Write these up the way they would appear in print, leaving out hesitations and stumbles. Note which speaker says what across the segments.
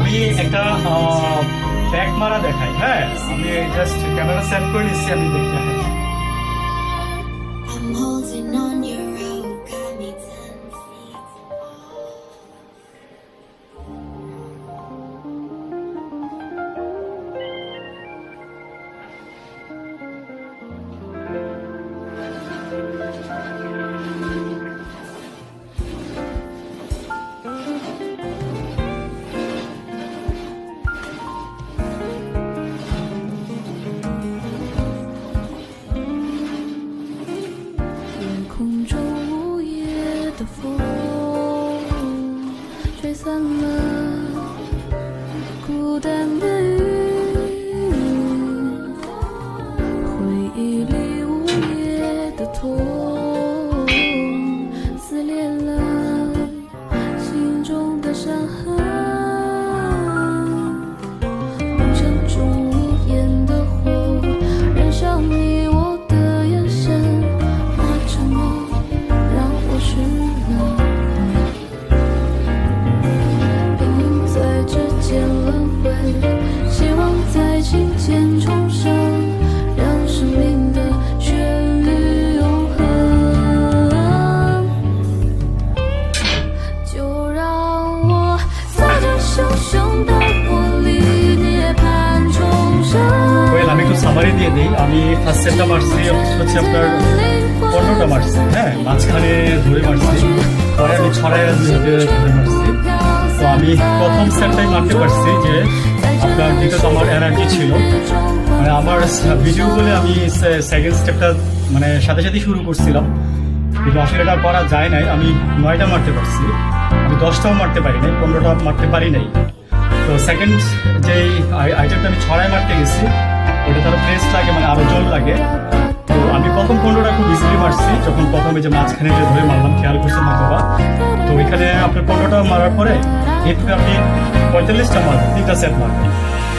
Speaker 1: আমি একটা ব্যাক মারা দেখাই। হ্যাঁ, আমি জাস্ট ক্যামেরা সেট করে নিচ্ছি, আমি দেখতে দেখাচ্ছি।
Speaker 2: I'm holding on your rope, got me 10 feet
Speaker 3: 夜空中午夜的风，吹散了孤单的雨，回忆里午夜的痛，撕裂了心中的伤痕，梦想中无言的火，燃烧你我的眼神。
Speaker 1: আমি একটু সামারি দিয়ে দিই। আমি ফার্স্ট সেটটা মারছি হচ্ছে আপনার 15টা মারছি। হ্যাঁ, মাঝখানে ধরে মারছি, পরে আমি ছড়াই ধরে মারছি। তো আমি প্রথম সেটটাই মারতে পারছি যে আপনার বিকজ আমার এনার্জি ছিল, মানে আমার ভিডিও বলে আমি সেকেন্ড স্টেপটা মানে সাথে সাথে শুরু করছিলাম, কিন্তু আসলে এটা করা যায় নাই। আমি 9টা মারতে পারছি, আমি 10টাও মারতে পারি নাই, 15টা মারতে পারি নাই। তো সেকেন্ড যেই আইটেমটা আমি ছড়ায় মারতে গেছি, ওটা তার প্রেস লাগে, মানে আরো জল লাগে। তো আমি প্রথম 15টা খুব ইজিলি মারছি, যখন প্রথমে যে মাঝখানে যে ধরে মারলাম, খেয়াল করছেন হয়তো বা। তো এখানে আপনার 15টা মারার পরে এরপরে আপনি 45টা মারবেন, 3টা সেট মারবেন।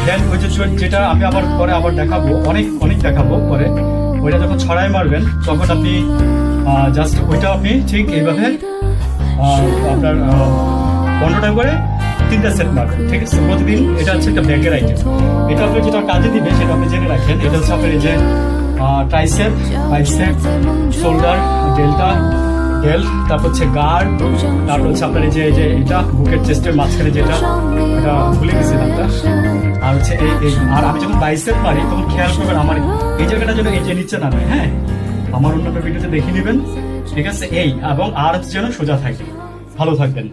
Speaker 1: দেন ওই যে যেটা আমি আবার পরে আবার দেখাবো, অনেক দেখাবো পরে, ওইটা যখন ছড়ায় মারবেন তখন আপনি জাস্ট ওইটা আপনি ঠিক এইভাবে আপনার 15টা করে 3টা সেট মারবেন, ঠিক আছে? প্রতিদিন এটা হচ্ছে একটা ব্যাকের আইটেম। এটা আপনি যেটা কাজে দিবে সেটা আপনি জেনে রাখেন। এটা হচ্ছে আপনার এই যে ট্রাইসেপ, বাইসেপ, শোল্ডার, ডেল, তারপর হচ্ছে গার্ড, তারপর হচ্ছে আপনার এই যে এটা বুকের চেস্টের মাঝখানে যেটা, এটা ভুলে গেছি নামটা। আর হচ্ছে এই আর আমি যখন বাইসেপ মারি তখন খেয়াল করবেন আমার এই জায়গাটা যেন এই যে নিচে নামে। হ্যাঁ, আমার অন্যান্য ভিডিওতে দেখে নেবেন, ঠিক আছে? এই এবং আর হচ্ছে যেন সোজা থাকে। ভালো থাকবেন।